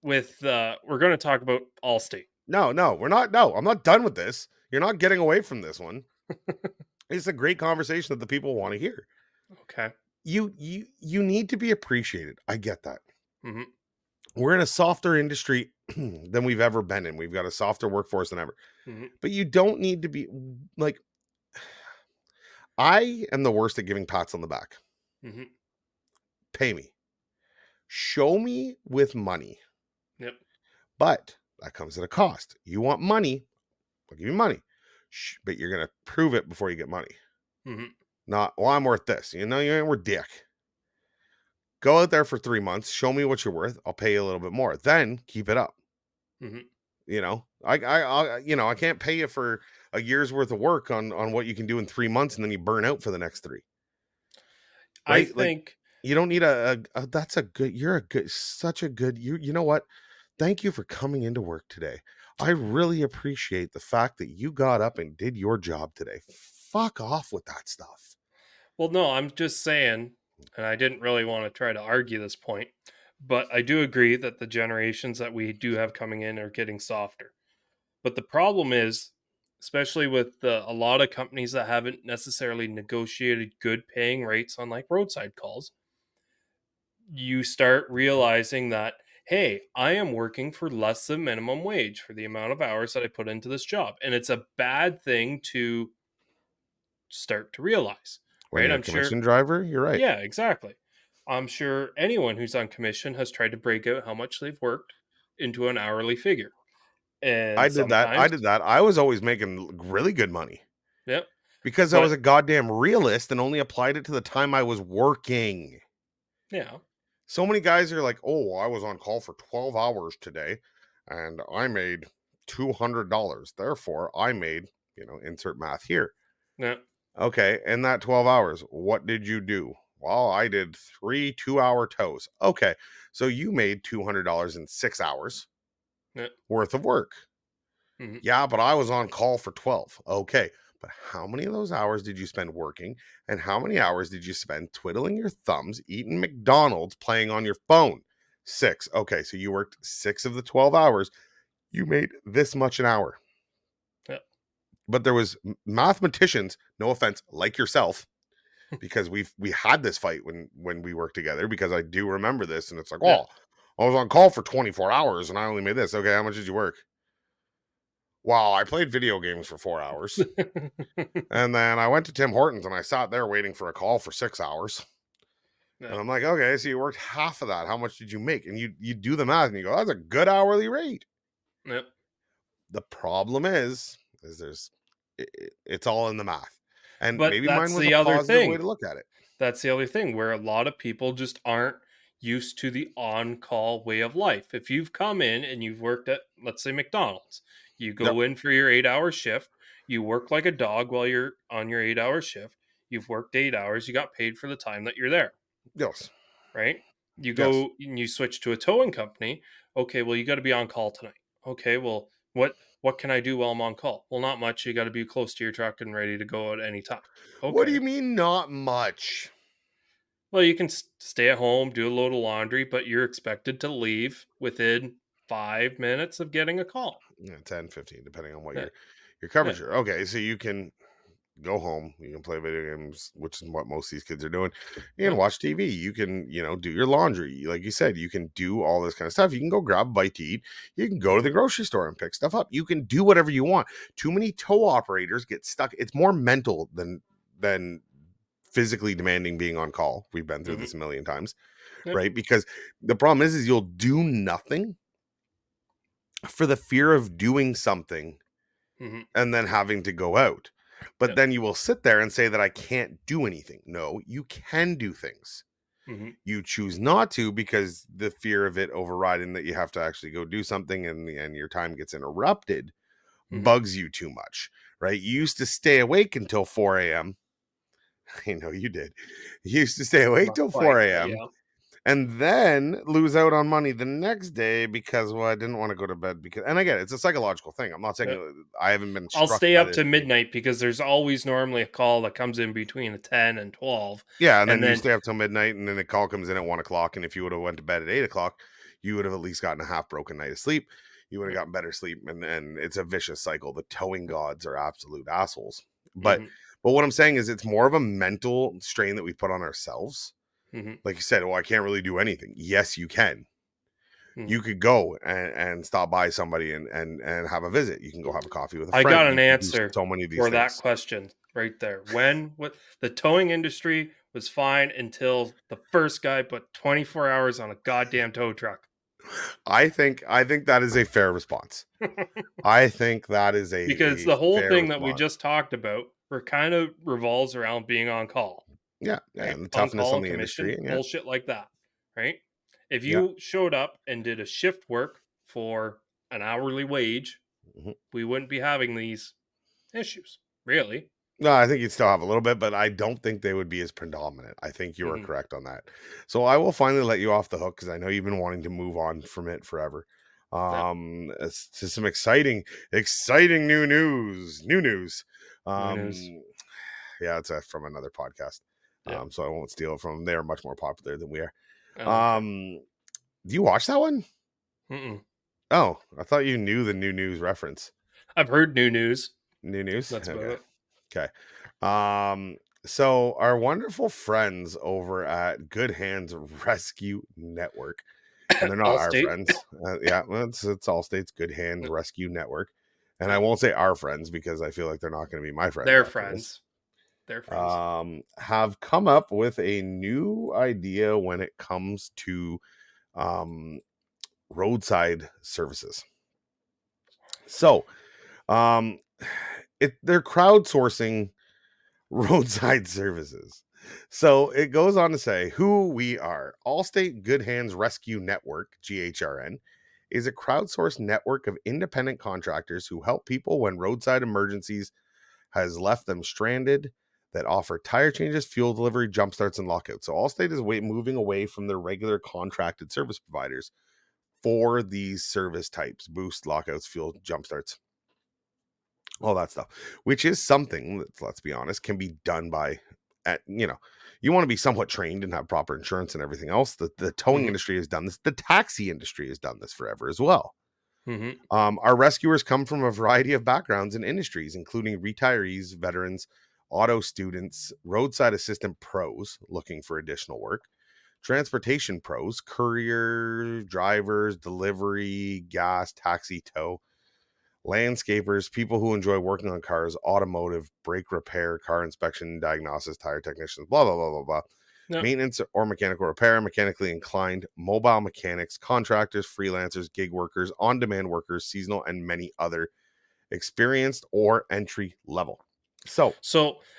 with we're going to talk about Allstate. No, we're not. No, I'm not done with this. You're not getting away from this one. It's a great conversation that the people want to hear. Okay. You need to be appreciated. I get that. Mm-hmm. We're in a softer industry than we've ever been in. We've got a softer workforce than ever. Mm-hmm. But you don't need to be like, I am the worst at giving pats on the back. Mm-hmm. Pay me. Show me with money. Yep. But that comes at a cost. You want money, I'll give you money. But you're going to prove it before you get money. Mm-hmm. Not, well, I'm worth this. You ain't worth dick. Go out there for 3 months. Show me what you're worth. I'll pay you a little bit more. Then keep it up. Mm-hmm. I can't pay you for a year's worth of work on what you can do in 3 months, and then you burn out for the next 3. Right? I think you don't need such a good, you know what? Thank you for coming into work today. I really appreciate the fact that you got up and did your job today. Fuck off with that stuff. Well, no, I'm just saying, and I didn't really want to try to argue this point, but I do agree that the generations that we do have coming in are getting softer. But the problem is, especially with a lot of companies that haven't necessarily negotiated good paying rates on like roadside calls, you start realizing that, hey, I am working for less than minimum wage for the amount of hours that I put into this job. And it's a bad thing to start to realize, When right? you're a I'm sure. commission driver, you're right. Yeah, exactly. I'm sure anyone who's on commission has tried to break out how much they've worked into an hourly figure. I And did that. sometimes, I was always making really good money yep. because I was But a goddamn realist and only applied it to the time I was working. yeah, So many guys are like, oh, I was on call for 12 hours today and I made $200. Therefore, I made, insert math here. yeah, Okay. In that 12 hours, what did you do? Well, I did 3 2-hour tows. Okay. So you made $200 in 6 hours yeah. worth of work. Mm-hmm. Yeah, but I was on call for 12. Okay. But how many of those hours did you spend working? And how many hours did you spend twiddling your thumbs, eating McDonald's, playing on your phone? 6. Okay, so you worked 6 of the 12 hours. You made this much an hour. Yeah. But there was mathematicians, no offense, like yourself, because we had this fight when we worked together, because I do remember this, and it's like, Yeah. oh, I was on call for 24 hours and I only made this. Okay, how much did you work? Wow, I played video games for 4 hours. And then I went to Tim Hortons and I sat there waiting for a call for 6 hours. Yeah. And I'm like, okay, so you worked half of that. How much did you make? And you do the math and you go, that's a good hourly rate. Yep. The problem is it's all in the math. And But maybe mine that's was a the other positive way thing. to look at it. That's the other thing where a lot of people just aren't used to the on-call way of life. If you've come in and you've worked at, let's say, McDonald's, you Yep. go in for your 8-hour shift, you work like a dog while you're on your 8-hour shift, you've worked 8 hours, you got paid for the time that you're there, Yes. right? You Yes. go and you switch to a towing company. Okay, well, you got to be on call tonight. Okay, well, what can I do while I'm on call? Well, not much. You got to be close to your truck and ready to go at any time. What do you Okay. mean not much? Well, you can stay at home, do a load of laundry, but you're expected to leave within 5 minutes of getting a call. Yeah, 10, 15, depending on what Yeah, your yeah, coverage are. Okay, so you can go home, you can play video games, which is what most of these kids are doing. You can yeah, watch TV, you can, do your laundry. Like you said, you can do all this kind of stuff. You can go grab a bite to eat. You can go to the mhm, grocery store and pick stuff up. You can do whatever you want. Too many tow operators get stuck. It's more mental than physically demanding being on call. We've been through mhm, this a million times, yep, right? Because the problem is you'll do nothing for the fear of doing something mhm, and then having to go out. But yep, then you will sit there and say that I can't do anything. No, you can do things. mhm, You choose not to because the fear of it overriding that you have to actually go do something and your time gets interrupted mhm. bugs you too much, right? You used to stay awake until 4 a.m. I know you did. You used to stay awake Not till quite, 4 but a.m. yeah, and then lose out on money the next day because, well, I didn't want to go to bed because, and again, it's a psychological thing. I'm not saying yep. I haven't been I'll struck stay by up this to being. midnight because there's always normally a call that comes in between 10 and 12. Yeah, and And then you then, stay up till midnight, and then a call comes in at 1 o'clock. And if you would have went to bed at 8 o'clock, you would have at least gotten a half broken night of sleep. You would have yep, gotten better sleep, and it's a vicious cycle. The towing gods are absolute assholes. But mhm, but what I'm saying is, it's more of a mental strain that we put on ourselves. mhm, Like you said, well, I can't really do anything. Yes, you can. mhm. You could go and stop by somebody and have a visit. You can go have a coffee with a I got friend. an You can do answer so many of these for that things. question right there. When what the towing industry was fine until the first guy put 24 hours on a goddamn tow truck. I think that is a fair response. I think that is Because a the whole fair thing that we response. just talked about kind of revolves around being on call, Yeah, yeah, right? and the On toughness call on and the commission, industry, and yeah, bullshit like that, right? If yeah. you showed up and did a shift work for an hourly wage, Mhm. we wouldn't be having these issues, really. No, I think you'd still have a little bit, but I don't think they would be as predominant. I think you are Hmm. correct on that. So I will finally let you off the hook because I know you've been wanting to move on from it forever. Yeah, It's to some exciting new news. New news. who knows? Um, yeah, it's from another podcast. Yeah. So I won't steal it from them. They're much more popular than we are. Oh, okay. Um, do you watch that one? Mm-mm. Oh, I thought you knew the new news reference. I've heard new news. New news? That's about Okay. it. Okay. So our wonderful friends over at Good Hands Rescue Network, and they're not our Allstate, friends. Yeah, well, it's Allstate's Good Hands Rescue Network. And I won't say our friends because I feel like they're not going to be my friends they're after this. friends. They're friends. Have come up with a new idea when it comes to um, roadside services. So, um, they're crowdsourcing roadside services. So it goes on to say who we are. Allstate Good Hands Rescue Network, GHRN, is a crowdsourced network of independent contractors who help people when roadside emergencies has left them stranded, that offer tire changes, fuel delivery, jump starts, and lockouts. So Allstate is moving away from their regular contracted service providers for these service types: boost, lockouts, fuel, jump starts, all that stuff, which is something that, let's be honest, can be done by you want to be somewhat trained and have proper insurance and everything else. The towing industry has done this. The taxi industry has done this forever as well. Our rescuers come from a variety of backgrounds and industries, including retirees, veterans, auto students, roadside assistant pros looking for additional work, transportation pros, courier, drivers, delivery, gas, taxi, tow, landscapers, people who enjoy working on cars, automotive, brake repair, car inspection, diagnosis, tire technicians, blah, blah, blah, blah, blah. Yep. Maintenance or mechanical repair, mechanically inclined, mobile mechanics, contractors, freelancers, gig workers, on-demand workers, seasonal, and many other experienced or entry level. So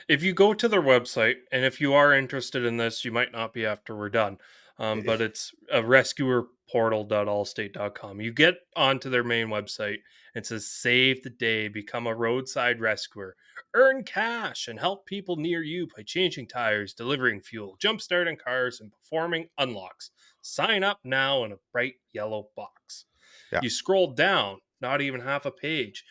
if you go to their website, and if you are interested in this, you might not be after we're done, but it's a rescuerportal.allstate.com. You get onto their main website, and it says save the day, become a roadside rescuer, earn cash, and help people near you by changing tires, delivering fuel, jump-starting cars, and performing unlocks. Sign up now in a bright yellow box. Yeah. You scroll down, not even half a page,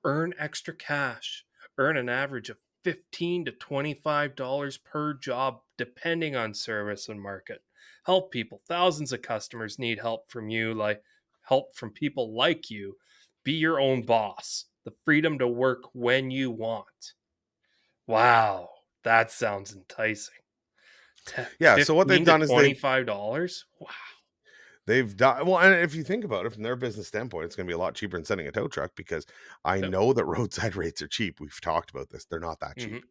earn extra cash, earn an average of $15 to $25 per job, depending on service and market. Help people. Thousands of customers need help from you, like help from people like you. Be your own boss. The freedom to work when you want. Wow, that sounds enticing. Yeah, so what they've $15 to done is $25? Wow. they've done well, and if you think about it from their business standpoint, it's going to be a lot cheaper than sending a tow truck, because I Yep. know that roadside rates are cheap. We've talked about this. They're not that cheap.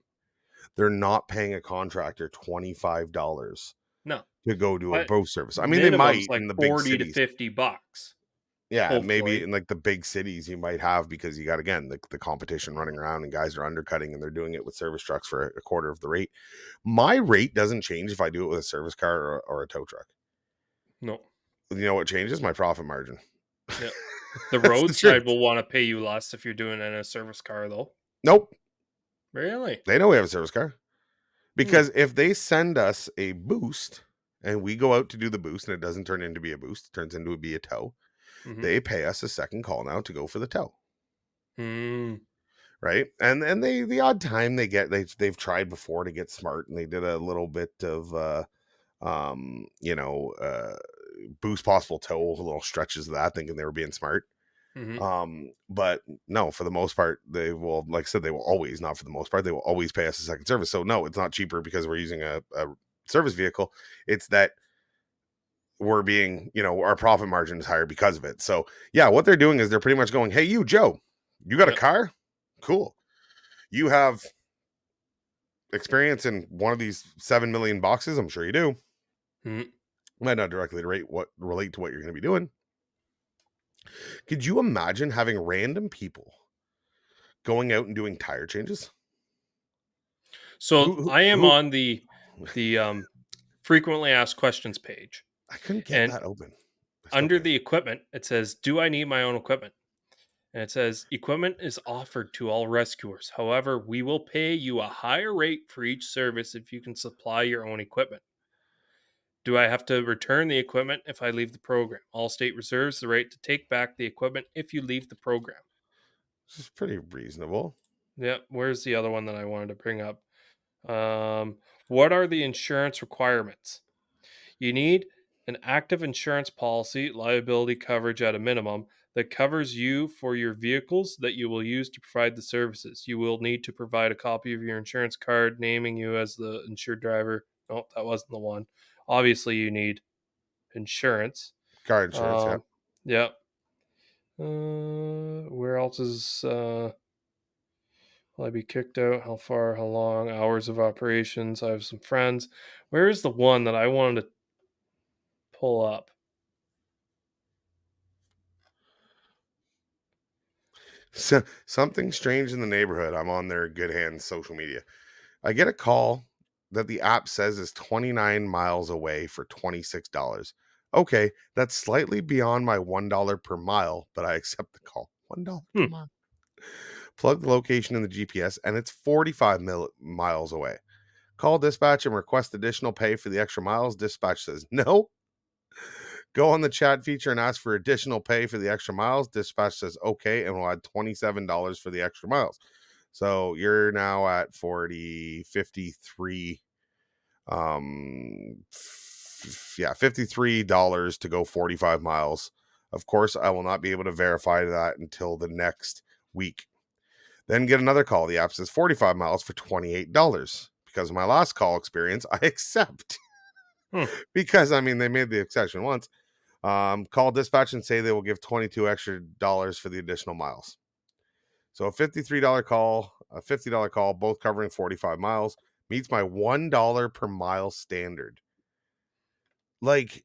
They're not paying a contractor $25 No. to go do a But boat service. I mean, they minimum's might like in the big 40 to cities. $50. Yeah, maybe Hopefully. in like the big cities you might have, because you got, again, the competition running around and guys are undercutting and they're doing it with service trucks for a quarter of the rate. My rate doesn't change if I do it with a service car or a tow truck. No. You know what changes? My profit margin. Yeah. The That's the roadside truth. will want to pay you less if you're doing it in a service car, though. Nope. Really? They know we have a service car. Because if they send us a boost and we go out to do the boost and it doesn't turn into be a boost, it turns into be a tow, they pay us a second call now to go for the tow. Right. And they, the odd time they've tried before to get smart, and they did a little bit of boost possible tow, little stretches of that, thinking they were being smart. But no, for the most part, they will, like I said, they will always, not for the most part, they will always pay us a second service. So no, it's not cheaper because we're using a service vehicle. It's that we're being, our profit margin is higher because of it. So yeah, what they're doing is they're pretty much going, hey, you, Joe, you got a car? Cool. You have experience in one of these 7 million boxes. I'm sure you do. Might not directly relate to what you're going to be doing. Could you imagine having random people going out and doing tire changes? So I am on the frequently asked questions page. I couldn't get that open. Under the equipment, it says, do I need my own equipment? And it says, equipment is offered to all rescuers. However, we will pay you a higher rate for each service if you can supply your own equipment. Do I have to return the equipment if I leave the program? Allstate reserves the right to take back the equipment if you leave the program. This is pretty reasonable. Yeah, where's the other one that I wanted to bring up? What are the insurance requirements? You need an active insurance policy, liability coverage at a minimum, that covers you for your vehicles that you will use to provide the services. You will need to provide a copy of your insurance card naming you as the insured driver. No, that wasn't the one. Obviously, you need insurance. Car insurance, yeah. Where else is... will I be kicked out? How far? How long? Hours of operations? I have some friends. Where is the one that I wanted to pull up? So, something strange in the neighborhood. I'm on their Good Hands social media. I get a call that the app says is 29 miles away for $26. Okay, that's slightly beyond my $1 per mile, but I accept the call. $1 per mile. Plug the location in the GPS, and it's 45 miles away. Call dispatch and request additional pay for the extra miles. Dispatch says no. Go on the chat feature and ask for additional pay for the extra miles. Dispatch says okay, and we'll add $27 for the extra miles. So you're now at 40, 53. $53 to go 45 miles. Of course, I will not be able to verify that until the next week. Then get another call. The app says 45 miles for $28. Because of my last call experience, I accept. Because, I mean, they made the exception once. Call dispatch and say they will give $22 extra for the additional miles. So a $53 call, a $50 call, both covering 45 miles, meets my $1 per mile standard. Like,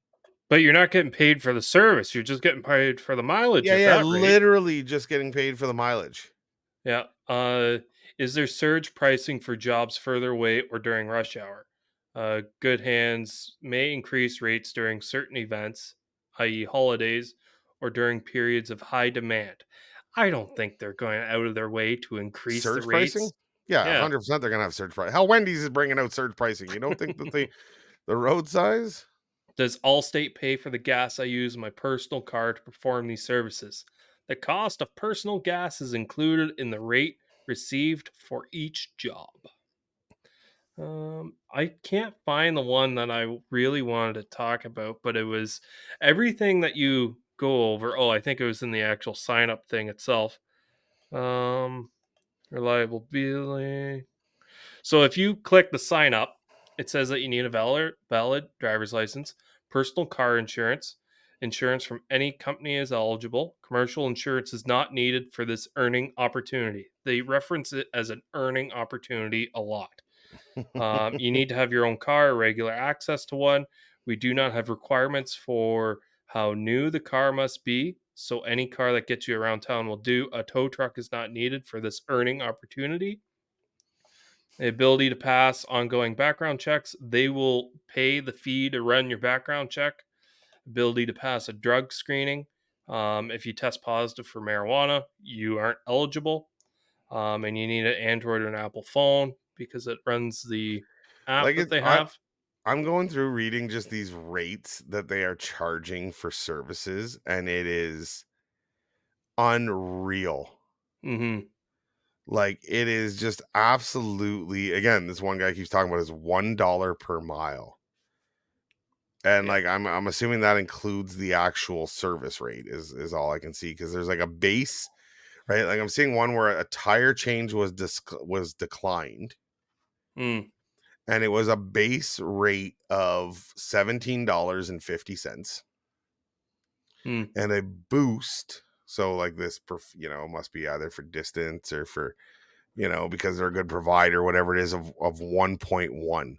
But you're not getting paid for the service. You're just getting paid for the mileage at yeah, that rate. literally just getting paid for the mileage. Yeah. Is there surge pricing for jobs further away or during rush hour? Good hands may increase rates during certain events, i.e., holidays, or during periods of high demand. I don't think they're going out of their way to increase the Surge pricing? rates. Yeah, Yeah. 100% they're going to have surge pricing. Hell, Wendy's is bringing out surge pricing. You don't think that the roadsides? Does Allstate pay for the gas I use in my personal car to perform these services? The cost of personal gas is included in the rate received for each job. I can't find the one that I really wanted to talk about, but it was everything that you go over. Oh, I think it was in the actual sign up thing itself. Um, Reliable billing. So if you click the sign up, it says that you need a valid driver's license, personal car insurance, insurance from any company is eligible. Commercial insurance is not needed for this earning opportunity. They reference it as an earning opportunity a lot. You need to have your own car or regular access to one. We do not have requirements for how new the car must be, so any car that gets you around town will do. A tow truck is not needed for this earning opportunity. The ability to pass ongoing background checks. They will pay the fee to run your background check. Ability to pass a drug screening. If you test positive for marijuana, you aren't eligible. And you need an Android or an Apple phone because it runs the app Like, that they have. I'm going through reading just these rates that they are charging for services, and it is unreal. Mm-hmm. Like, it is just absolutely, again, this one guy keeps talking about is $1 per mile. And Yeah. like I'm assuming that includes the actual service rate is all I can see, because there's like a base, right? Like I'm seeing one where a tire change was declined, Mm. and it was a base rate of $17.50, Mm. and a boost. So like this, must be either for distance or for, because they're a good provider, whatever it is, of 1.1.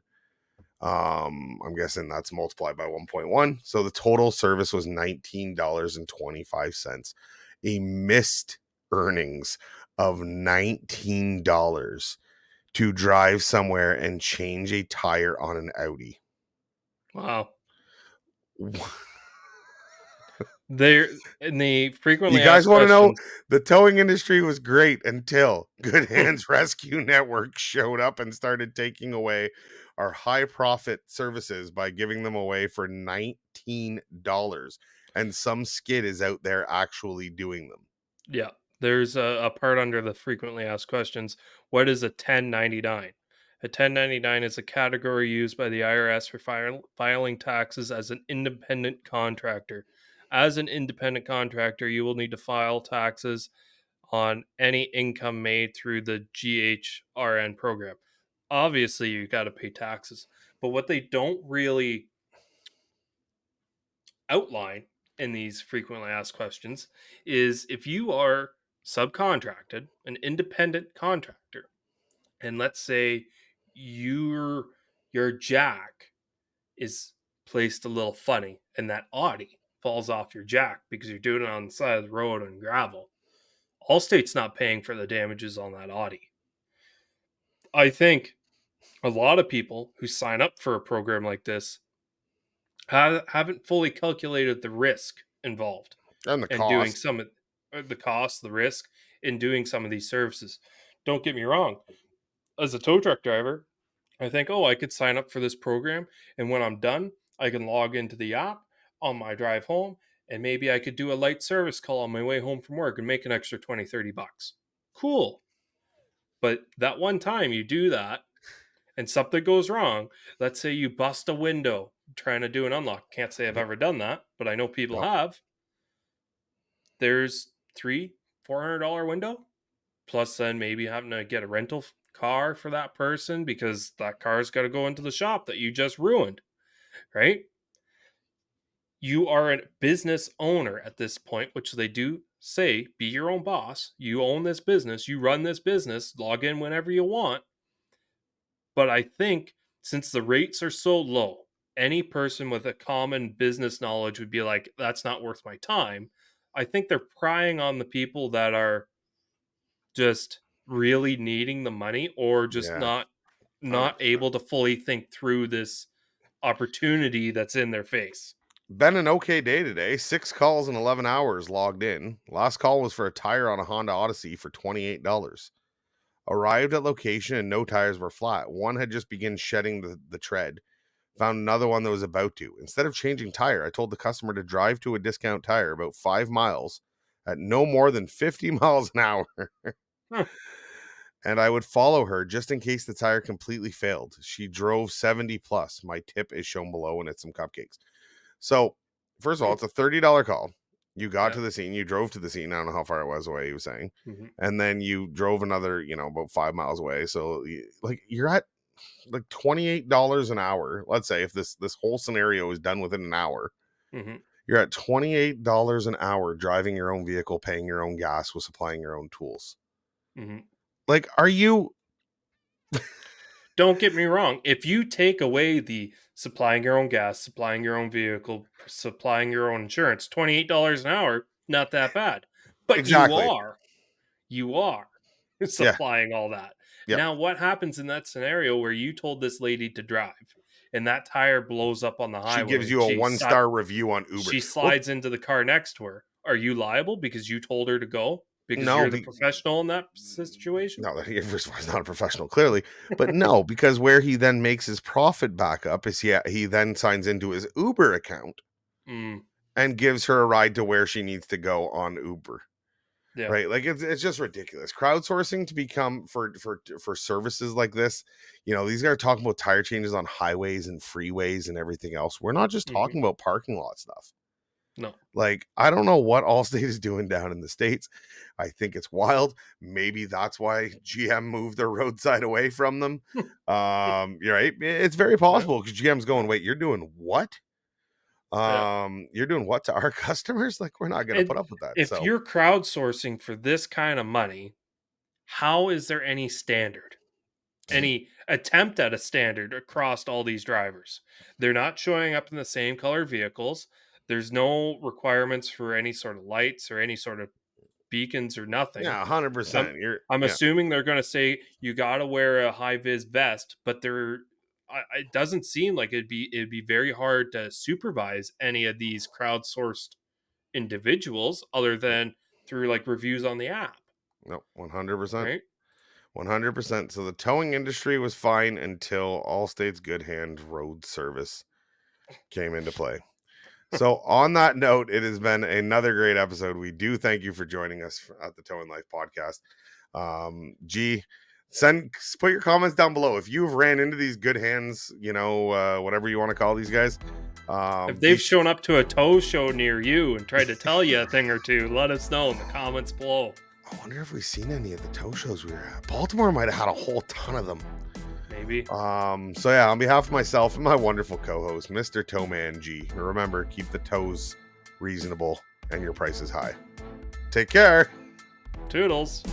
I'm guessing that's multiplied by 1.1. So the total service was $19.25. A missed earnings of $19 to drive somewhere and change a tire on an Audi. Wow. They're in the You frequently guys asked want to know, questions. the towing industry was great until Good Hands Rescue Network showed up and started taking away our high profit services by giving them away for $19. And some skid is out there actually doing them. Yeah. There's a part under the frequently asked questions. What is a 1099? A 1099 is a category used by the IRS for filing taxes as an independent contractor. As an independent contractor, you will need to file taxes on any income made through the GHRN program. Obviously, you got to pay taxes, but what they don't really outline in these frequently asked questions is if you are subcontracted, an independent contractor, and let's say your jack is placed a little funny and that Audi falls off your jack because you're doing it on the side of the road on gravel. Allstate's not paying for the damages on that Audi. I think a lot of people who sign up for a program like this haven't fully calculated the risk involved And the in doing cost. some of the cost, the risk in doing some of these services. Don't get me wrong. As a tow truck driver, I think, oh, I could sign up for this program. And when I'm done, I can log into the app on my drive home. And maybe I could do a light service call on my way home from work and make an extra 20, $30. Cool. But that one time you do that and something goes wrong, let's say you bust a window trying to do an unlock. Can't say I've ever done that, but I know people No. have. There's $300-$400 window. Plus, then maybe having to get a rental car for that person because that car's got to go into the shop that you just ruined, right? You are a business owner at this point, which they do say be your own boss. You own this business, you run this business, log in whenever you want. But I think since the rates are so low, any person with a common business knowledge would be like, that's not worth my time. I think they're prying on the people that are just really needing the money or just Yeah. not able to fully think through this opportunity that's in their face. Been an okay day today. 6 calls in 11 hours logged in. Last call was for a tire on a Honda Odyssey for $28. Arrived at location and no tires were flat. One had just begun shedding the tread. Found another one that was about to. Instead of changing tire, I told the customer to drive to a discount tire about 5 miles at no more than 50 miles an hour. Huh. And I would follow her just in case the tire completely failed. She drove 70 plus. My tip is shown below and it's some cupcakes. So, first of all, it's a $30 call. You got to the scene, you drove to the scene. I don't know how far it was away, he was saying. Mm-hmm. And then you drove another, about 5 miles away. So, you're at like $28 an hour. Let's say if this whole scenario is done within an hour, Mm-hmm. you're at $28 an hour driving your own vehicle, paying your own gas, with supplying your own tools. Mm-hmm. Like, are you? Don't get me wrong. If you take away the supplying your own gas, supplying your own vehicle, supplying your own insurance, $28 an hour, not that bad. But Exactly. you are supplying all that. Yep. Now, what happens in that scenario where you told this lady to drive and that tire blows up on the highway? She gives you a 1-star review on Uber. She slides into the car next to her. Are you liable because you told her to go? Because you're the professional in that situation? No, first of all, he's not a professional, clearly. But no, because where he then makes his profit back up is he then signs into his Uber account and gives her a ride to where she needs to go on Uber. Yeah. Right? Like it's just ridiculous. Crowdsourcing to become for services like this. These guys are talking about tire changes on highways and freeways and everything else. We're not just talking about parking lot stuff. No. Like, I don't know what Allstate is doing down in the States. I think it's wild. Maybe that's why GM moved their Roadside away from them. You're right. It's very possible because GM's going, wait, you're doing what? You're doing what to our customers? Like, we're not going to put up with that. If you're crowdsourcing for this kind of money, how is there any standard? Any attempt at a standard across all these drivers? They're not showing up in the same color vehicles. There's no requirements for any sort of lights or any sort of beacons or nothing. Yeah, 100%. I'm assuming they're going to say you got to wear a high vis vest, but it doesn't seem like it'd be very hard to supervise any of these crowdsourced individuals other than through like reviews on the app. No, 100%. Right? 100%. So the towing industry was fine until Allstate's Good Hand road service came into play. So on that note, it has been another great episode. We do thank you for joining us at the Towing Life podcast. Put your comments down below if you've ran into these good hands, whatever you want to call these guys. If they've shown up to a tow show near you and tried to tell you a thing or two, let us know in the comments below. I wonder if we've seen any of the tow shows we were at. Baltimore might have had a whole ton of them. Maybe. So yeah, on behalf of myself and my wonderful co-host, Mr. TowManG, remember, keep the tows reasonable and your prices high. Take care. Toodles.